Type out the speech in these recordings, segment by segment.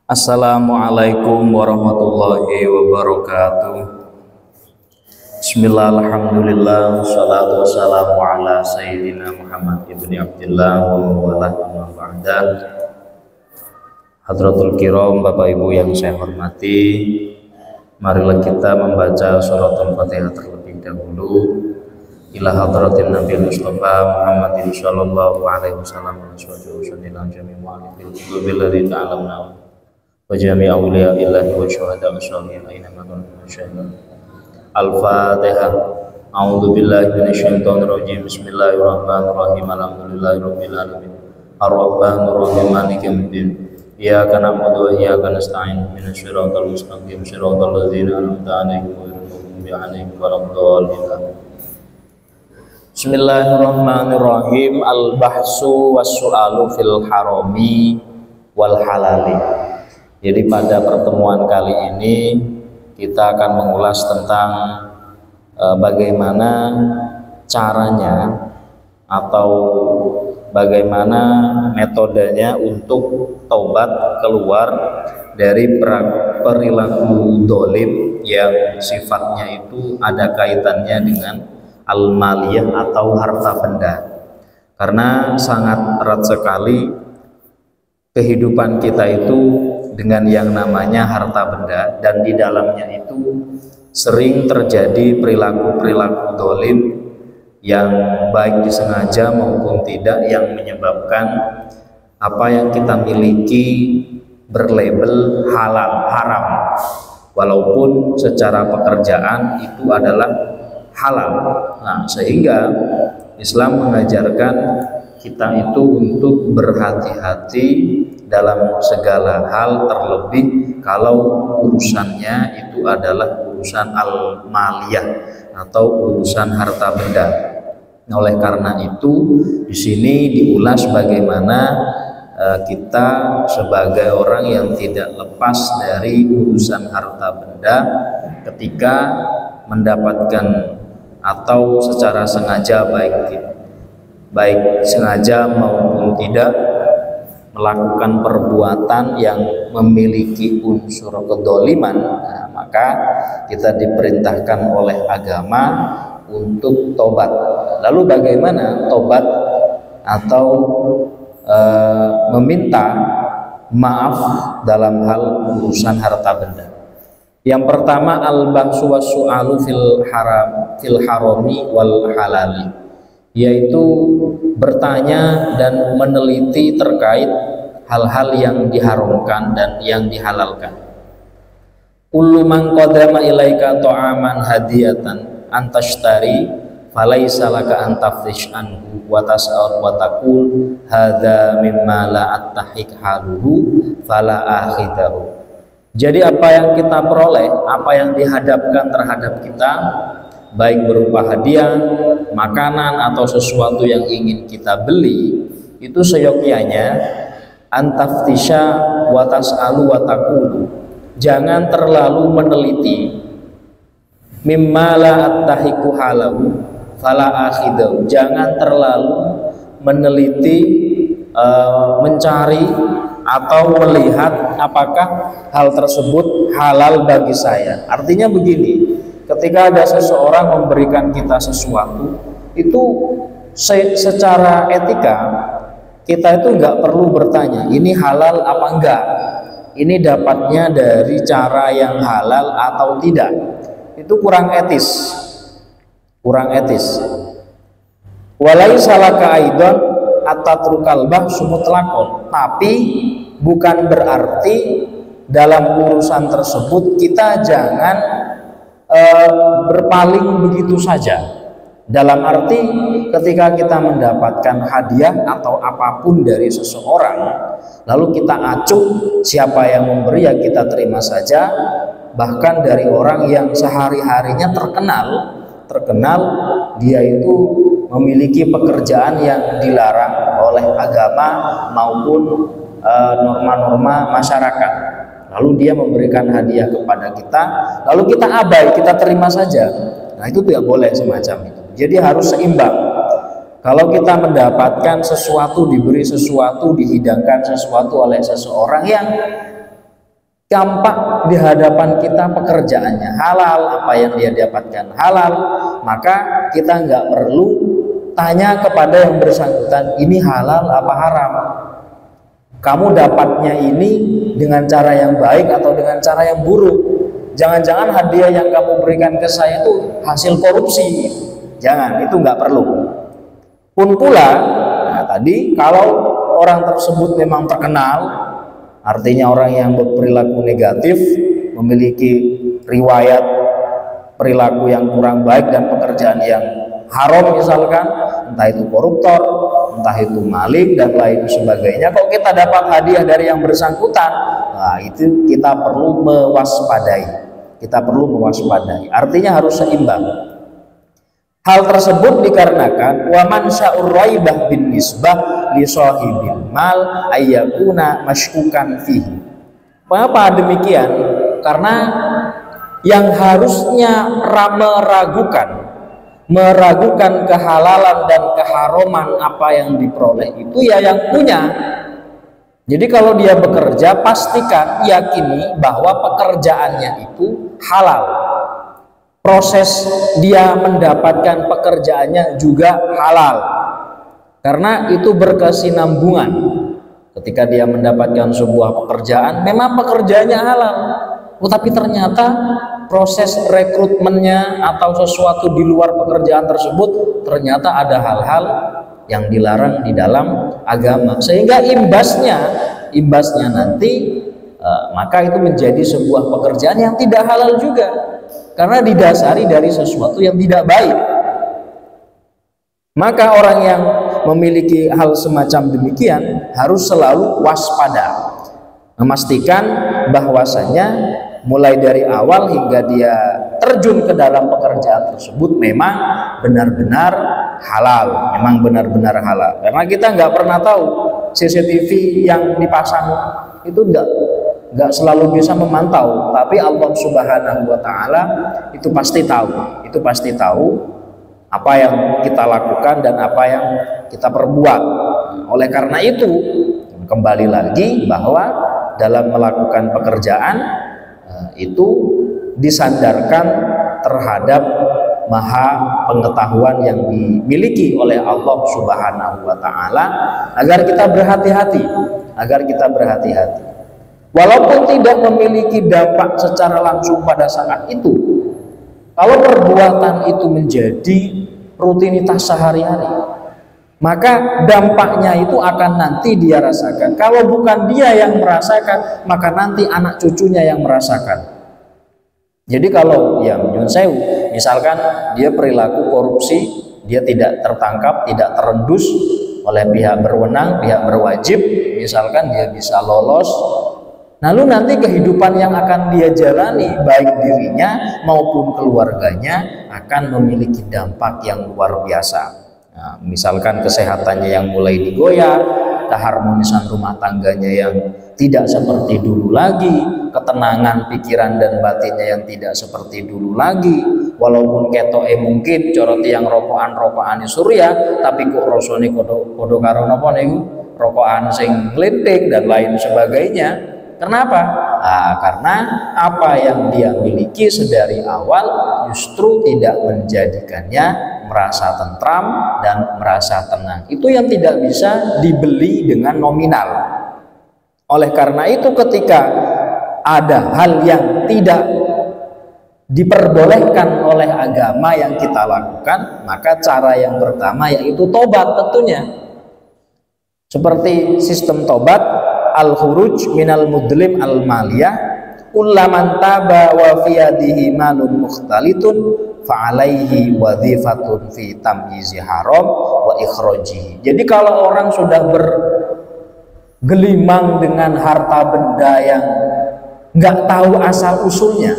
Assalamualaikum warahmatullahi wabarakatuh. Bismillah, alhamdulillah, wassalatu wassalamu ala sayyidina Muhammad ibni Abdillah wa wala amma ba'da. Hadratul kiram, Bapak Ibu yang saya hormati, marilah kita membaca suratul Fatihah terlebih dahulu ila hadratin Nabi Mustafa Muhammadin sallallahu alaihi wasallam wa sallam jami'u ma'alifil kutubil ladzi ta'alamna wa jami' awliya illahi wa syuhada wa sholihin aina makon masyayikh. Al-Fatihah. A'udzu billahi minasyaitonir rajim. Bismillahirrahmanirrahim. Alhamdulillahi rabbil alamin. Ar-Rahmanir Rahim. Maliki yaumiddin. Iyyaka na'budu wa iyyaka nasta'in. Ihdinas siratal mustaqim. Siratal ladzina an'amta 'alaihim ghairil maghdubi 'alaihim waladdallin. Bismillahirrahmanirrahim. Al-bahsu was-su'alu fil harami wal halali. Jadi pada pertemuan kali ini kita akan mengulas tentang bagaimana caranya atau bagaimana metodenya untuk taubat keluar dari perilaku dolim yang sifatnya itu ada kaitannya dengan al-maliyah atau harta benda. Karena sangat erat sekali kehidupan kita itu dengan yang namanya harta benda, dan di dalamnya itu sering terjadi perilaku-perilaku dolim yang baik disengaja maupun tidak, yang menyebabkan apa yang kita miliki berlabel halal, haram, walaupun secara pekerjaan itu adalah halal. Nah, sehingga Islam mengajarkan kita itu untuk berhati-hati dalam segala hal, terlebih kalau urusannya itu adalah urusan al-maliyah atau urusan harta benda. Oleh karena itu di sini diulas bagaimana kita sebagai orang yang tidak lepas dari urusan harta benda ketika mendapatkan atau secara sengaja, baik sengaja maupun tidak, melakukan perbuatan yang memiliki unsur kedoliman. Nah, maka kita diperintahkan oleh agama untuk tobat. Lalu bagaimana tobat atau meminta maaf dalam hal urusan harta benda? Yang pertama, al-bahsu was-su'alu fil harami wal halali, yaitu bertanya dan meneliti terkait hal-hal yang diharamkan dan yang dihalalkan. Kullu man qadama ilaika ta'aman hadiyatan antashtari falaysa laka an taftish anhu wa tas'al wa taqul hadza mimma la attahik haluhu fala akhidahu. Jadi apa yang kita peroleh, apa yang dihadapkan terhadap kita, baik berupa hadiah, makanan, atau sesuatu yang ingin kita beli, itu seyogyanya antaftisha wa tas'alu wa taqulu. Jangan terlalu meneliti, mimma la attahiku halahu fala akhidahu. Jangan terlalu meneliti, mencari atau melihat apakah hal tersebut halal bagi saya. Artinya begini, ketika ada seseorang memberikan kita sesuatu, itu secara etika kita itu nggak perlu bertanya ini halal apa enggak, ini dapatnya dari cara yang halal atau tidak. Itu kurang etis, kurang etis. Walaysa laka aidan atatrukal bahsu mutlaqon, tapi bukan berarti dalam urusan tersebut kita jangan berpaling begitu saja. Dalam arti ketika kita mendapatkan hadiah atau apapun dari seseorang, lalu kita acuh siapa yang memberi, ya kita terima saja. Bahkan dari orang yang sehari-harinya terkenal dia itu memiliki pekerjaan yang dilarang oleh agama maupun norma-norma masyarakat, lalu dia memberikan hadiah kepada kita, lalu kita abai, kita terima saja. Nah, itu tidak boleh semacam itu. Jadi harus seimbang. Kalau kita mendapatkan sesuatu, diberi sesuatu, dihidangkan sesuatu oleh seseorang yang tampak di hadapan kita pekerjaannya halal, apa yang dia dapatkan halal, maka kita nggak perlu tanya kepada yang bersangkutan ini halal apa haram, kamu dapatnya ini dengan cara yang baik atau dengan cara yang buruk, jangan-jangan hadiah yang kamu berikan ke saya itu hasil korupsi, jangan, itu nggak perlu. Pun pula, nah tadi kalau orang tersebut memang terkenal, artinya orang yang berperilaku negatif, memiliki riwayat perilaku yang kurang baik dan pekerjaan yang haram misalkan, entah itu koruptor, entah itu maling dan lain sebagainya, kalau kita dapat hadiah dari yang bersangkutan, nah itu kita perlu mewaspadai. Kita perlu mewaspadai. Artinya harus seimbang. Hal tersebut dikarenakan waman sya'ur raibah bin nisbah li sahibil mal ayyakuna masykukan fihi. Mengapa demikian? Karena yang harusnya meragukan kehalalan dan keharuman apa yang diperoleh itu ya yang punya. Jadi kalau dia bekerja, pastikan, yakini bahwa pekerjaannya itu halal. Proses dia mendapatkan pekerjaannya juga halal, karena itu berkesinambungan. Ketika dia mendapatkan sebuah pekerjaan, memang pekerjaannya halal, tetapi ternyata proses rekrutmennya atau sesuatu di luar pekerjaan tersebut ternyata ada hal-hal yang dilarang di dalam agama, sehingga imbasnya nanti maka itu menjadi sebuah pekerjaan yang tidak halal juga, karena didasari dari sesuatu yang tidak baik. Maka orang yang memiliki hal semacam demikian harus selalu waspada, memastikan bahwasanya mulai dari awal hingga dia terjun ke dalam pekerjaan tersebut memang benar-benar halal, karena kita nggak pernah tahu CCTV yang dipasang itu nggak selalu bisa memantau, tapi Allah Subhanahu wa Ta'ala itu pasti tahu apa yang kita lakukan dan apa yang kita perbuat. Oleh karena itu, kembali lagi bahwa dalam melakukan pekerjaan itu disandarkan terhadap maha pengetahuan yang dimiliki oleh Allah Subhanahu wa Ta'ala, agar kita berhati-hati. Walaupun tidak memiliki dampak secara langsung pada saat itu, kalau perbuatan itu menjadi rutinitas sehari-hari, maka dampaknya itu akan nanti dia rasakan. Kalau bukan dia yang merasakan, maka nanti anak cucunya yang merasakan. Jadi kalau yang nyun sewu, misalkan dia perilaku korupsi, dia tidak tertangkap, tidak terendus oleh pihak berwenang, pihak berwajib, misalkan dia bisa lolos, lalu nanti kehidupan yang akan dia jalani, baik dirinya maupun keluarganya, akan memiliki dampak yang luar biasa. Nah, misalkan kesehatannya yang mulai digoyah, keharmonisan rumah tangganya yang tidak seperti dulu lagi, ketenangan pikiran dan batinnya yang tidak seperti dulu lagi. Walaupun ketoke mungkin coroti yang rokokan surya, tapi kok rasane kodo karo napa niku rokokan sing nglinting dan lain sebagainya. Kenapa? Nah, karena apa yang dia miliki sedari awal justru tidak menjadikannya merasa tentram dan merasa tenang. Itu yang tidak bisa dibeli dengan nominal. Oleh karena itu, ketika ada hal yang tidak diperbolehkan oleh agama yang kita lakukan, maka cara yang pertama yaitu tobat tentunya. Seperti sistem tobat al-khuruj minal mudlim al-maliyah, ullaman taba wa fiyadihi malun mukhtalitun fa'alaihi wadhifatun fi tamyizi haram wa ikhrajihi. Jadi kalau orang sudah bergelimang dengan harta benda yang nggak tahu asal usulnya,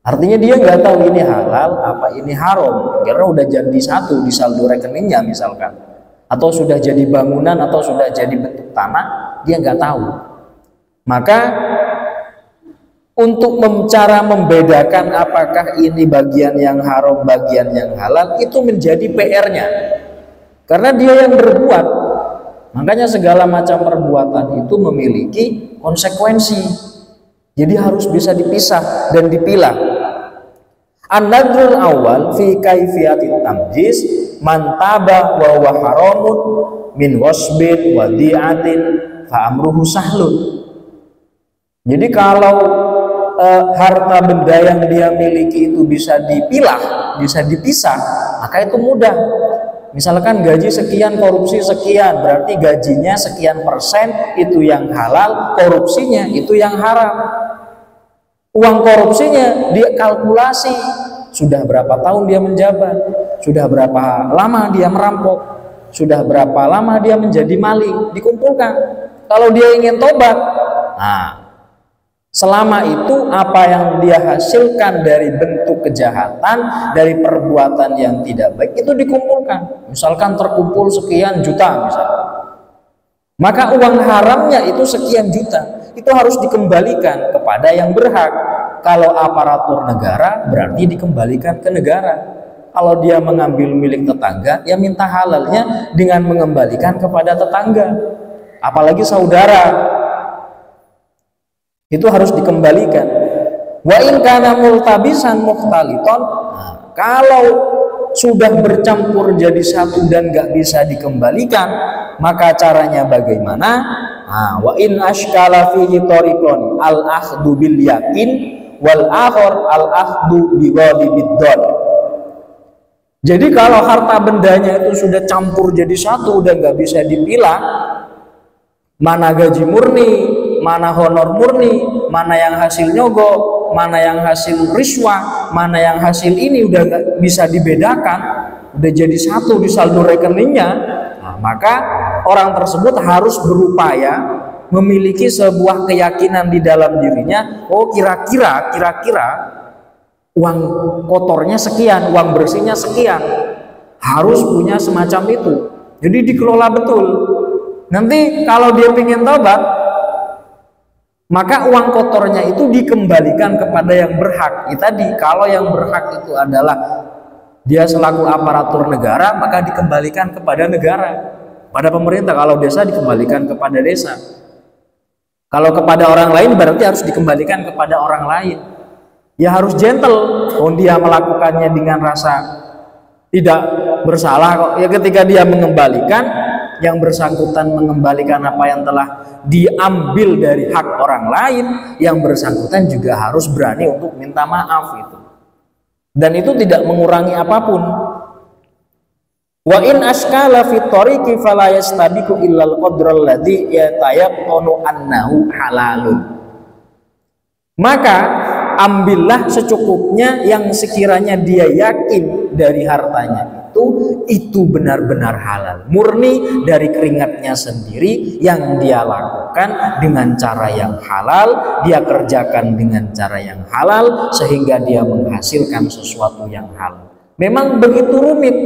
artinya dia nggak tahu ini halal apa ini haram, karena udah jadi satu di saldo rekeningnya misalkan, atau sudah jadi bangunan atau sudah jadi bentuk tanah, dia nggak tahu. Maka untuk cara membedakan apakah ini bagian yang haram, bagian yang halal, itu menjadi PR-nya, karena dia yang berbuat. Makanya segala macam perbuatan itu memiliki konsekuensi. Jadi harus bisa dipisah dan dipilah. An-nadrul awal fi kaifiyatit tamjiz man taba wa huwa haramun min wasbin wa di'atin fa amruhu sahlun. Jadi kalau harta benda yang dia miliki itu bisa dipilah, bisa dipisah, maka itu mudah. Misalkan gaji sekian, korupsi sekian, berarti gajinya sekian persen itu yang halal, korupsinya itu yang haram. Uang korupsinya dia kalkulasi, sudah berapa tahun dia menjabat, sudah berapa lama dia merampok, sudah berapa lama dia menjadi maling, dikumpulkan. Kalau dia ingin tobat, nah, selama itu apa yang dia hasilkan dari bentuk kejahatan, dari perbuatan yang tidak baik itu dikumpulkan. Misalkan terkumpul sekian juta misalkan, maka uang haramnya itu sekian juta, itu harus dikembalikan kepada yang berhak. Kalau aparatur negara berarti dikembalikan ke negara. Kalau dia mengambil milik tetangga, ya minta halalnya dengan mengembalikan kepada tetangga. Apalagi saudara, itu harus dikembalikan. Wa in kana multabisan mukhtaliton, kalau sudah bercampur jadi satu dan nggak bisa dikembalikan, maka caranya bagaimana? Wa in ashkala fihi tariqan al akhdhu bil yakin wal akhar al akhdhu bi ghalibid dhon. Jadi kalau harta bendanya itu sudah campur jadi satu dan nggak bisa dipilah, mana gaji murni, mana honor murni, mana yang hasil nyogok, mana yang hasil riswah, mana yang hasil ini udah gak bisa dibedakan, udah jadi satu di saldo rekeningnya. Nah, maka orang tersebut harus berupaya memiliki sebuah keyakinan di dalam dirinya, oh kira-kira uang kotornya sekian, uang bersihnya sekian, harus punya semacam itu. Jadi dikelola betul. Nanti kalau dia ingin tobat, maka uang kotornya itu dikembalikan kepada yang berhak. Tadi kalau yang berhak itu adalah dia selaku aparatur negara, maka dikembalikan kepada negara, pada pemerintah. Kalau desa dikembalikan kepada desa. Kalau kepada orang lain berarti harus dikembalikan kepada orang lain. Ya harus gentle. Oh, dia melakukannya dengan rasa tidak bersalah kok. Ya ketika dia mengembalikan, yang bersangkutan mengembalikan apa yang telah diambil dari hak orang lain, yang bersangkutan juga harus berani untuk minta maaf itu. Dan itu tidak mengurangi apapun. Wa in askala fi tariqi fala yastabiqu illa al-qadral ladzi yatayaqqanu annahu halalun. Maka ambillah secukupnya yang sekiranya dia yakin dari hartanya itu benar-benar halal, murni dari keringatnya sendiri yang dia lakukan dengan cara yang halal, dia kerjakan dengan cara yang halal sehingga dia menghasilkan sesuatu yang halal. Memang begitu rumit,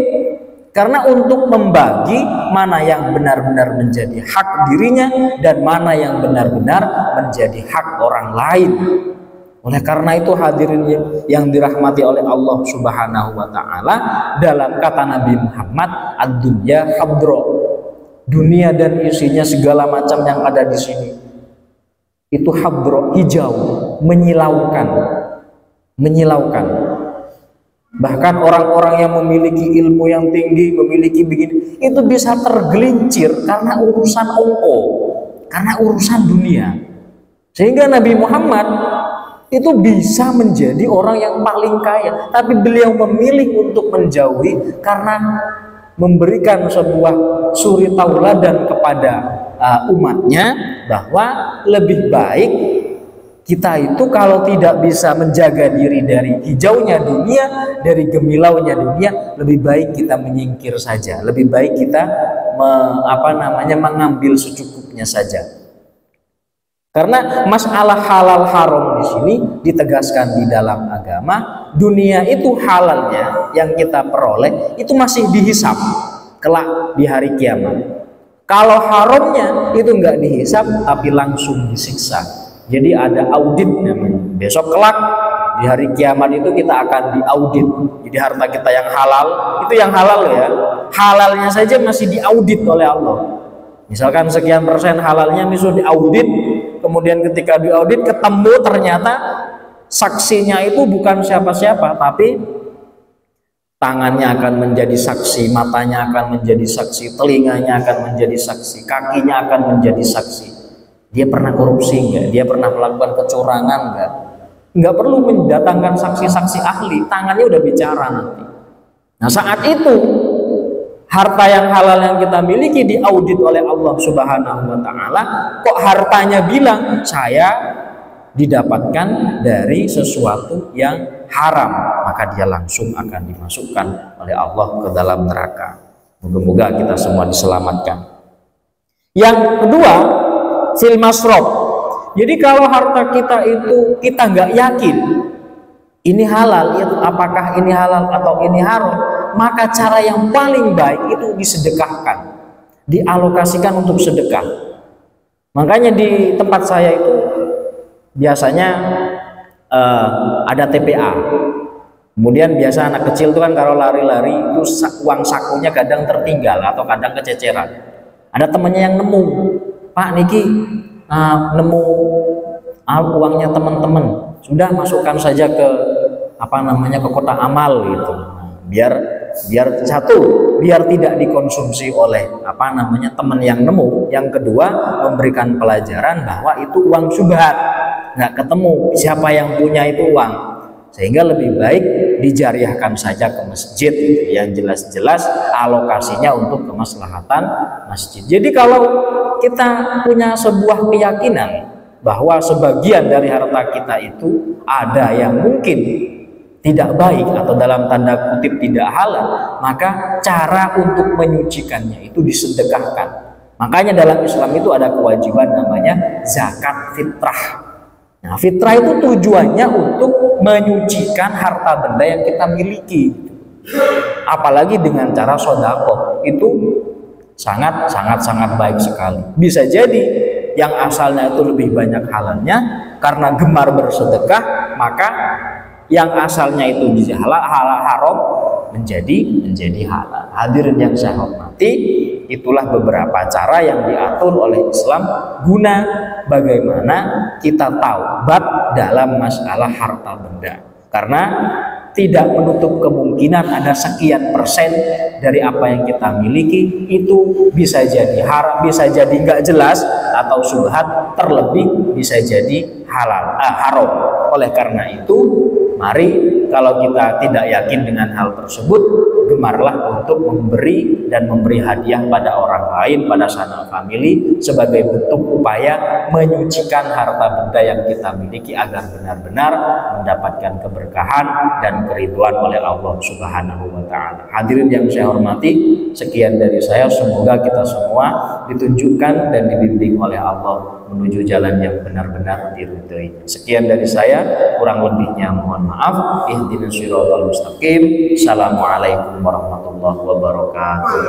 karena untuk membagi mana yang benar-benar menjadi hak dirinya dan mana yang benar-benar menjadi hak orang lain. Oleh karena itu hadirin yang dirahmati oleh Allah Subhanahu wa taala, dalam kata Nabi Muhammad, ad-dunya hadra, dunia dan isinya segala macam yang ada di sini itu hadra, hijau, menyilaukan. Bahkan orang-orang yang memiliki ilmu yang tinggi, memiliki begini, itu bisa tergelincir karena urusan ongko, karena urusan dunia. Sehingga Nabi Muhammad itu bisa menjadi orang yang paling kaya, tapi beliau memilih untuk menjauhi karena memberikan sebuah suri tauladan kepada umatnya bahwa lebih baik kita itu kalau tidak bisa menjaga diri dari hijaunya dunia, dari gemilaunya dunia, lebih baik kita menyingkir saja, lebih baik kita mengambil secukupnya saja. Karena masalah halal haram di sini ditegaskan di dalam agama, dunia itu halalnya yang kita peroleh itu masih dihisap kelak di hari kiamat. Kalau haramnya itu enggak dihisap tapi langsung disiksa. Jadi ada audit namanya. Besok kelak di hari kiamat itu kita akan diaudit. Jadi harta kita yang halal, itu yang halal ya, halalnya saja masih diaudit oleh Allah. Misalkan sekian persen halalnya misalnya diaudit, kemudian ketika diaudit ketemu ternyata saksinya itu bukan siapa-siapa, tapi tangannya akan menjadi saksi, matanya akan menjadi saksi, telinganya akan menjadi saksi, kakinya akan menjadi saksi. Dia pernah korupsi enggak? Dia pernah melakukan kecurangan enggak? Enggak perlu mendatangkan saksi-saksi ahli, tangannya udah bicara nanti. Nah, saat itu harta yang halal yang kita miliki diaudit oleh Allah Subhanahu wa taala, kok hartanya bilang saya didapatkan dari sesuatu yang haram, maka dia langsung akan dimasukkan oleh Allah ke dalam neraka. Moga-moga kita semua diselamatkan. Yang kedua, fil masrob. Jadi kalau harta kita itu kita nggak yakin ini halal, itu apakah ini halal atau ini haram, maka cara yang paling baik itu disedekahkan, dialokasikan untuk sedekah. Makanya di tempat saya itu biasanya ada TPA. Kemudian biasa anak kecil itu kan kalau lari-lari itu uang sakunya kadang tertinggal atau kadang kececeran. Ada temannya yang nemu, Pak Niki nemu uangnya teman-teman, sudah masukkan saja ke ke kotak amal gitu. Biar satu, biar tidak dikonsumsi oleh teman yang nemu. Yang kedua, memberikan pelajaran bahwa itu uang syubhat, nggak ketemu siapa yang punya itu uang, sehingga lebih baik dijariahkan saja ke masjid gitu. Yang jelas-jelas alokasinya untuk kemaslahatan masjid. Jadi kalau kita punya sebuah keyakinan bahwa sebagian dari harta kita itu ada yang mungkin tidak baik atau dalam tanda kutip tidak halal, maka cara untuk menyucikannya itu disedekahkan. Makanya dalam Islam itu ada kewajiban namanya zakat fitrah. Nah, fitrah itu tujuannya untuk menyucikan harta benda yang kita miliki. Apalagi dengan cara sodako, itu sangat baik sekali. Bisa jadi yang asalnya itu lebih banyak halalnya, karena gemar bersedekah, maka yang asalnya itu haram menjadi halal. Hadirin yang saya hormati, itulah beberapa cara yang diatur oleh Islam guna bagaimana kita taubat dalam masalah harta benda. Karena tidak menutup kemungkinan ada sekian persen dari apa yang kita miliki itu bisa jadi haram, bisa jadi nggak jelas atau syubhat, terlebih bisa jadi haram. Oleh karena itu, mari kalau kita tidak yakin dengan hal tersebut, gemarlah untuk memberi dan memberi hadiah pada orang lain, pada sanak famili, sebagai bentuk upaya menyucikan harta benda yang kita miliki agar benar-benar mendapatkan keberkahan dan keridhaan oleh Allah Subhanahu wa taala. Hadirin yang saya hormati, sekian dari saya, semoga kita semua ditunjukkan dan dibimbing oleh Allah menuju jalan yang benar-benar diridhoi. Sekian dari saya, kurang lebihnya mohon maaf. Ihdinas siratal mustaqim. Assalamualaikum warahmatullahi wabarakatuh.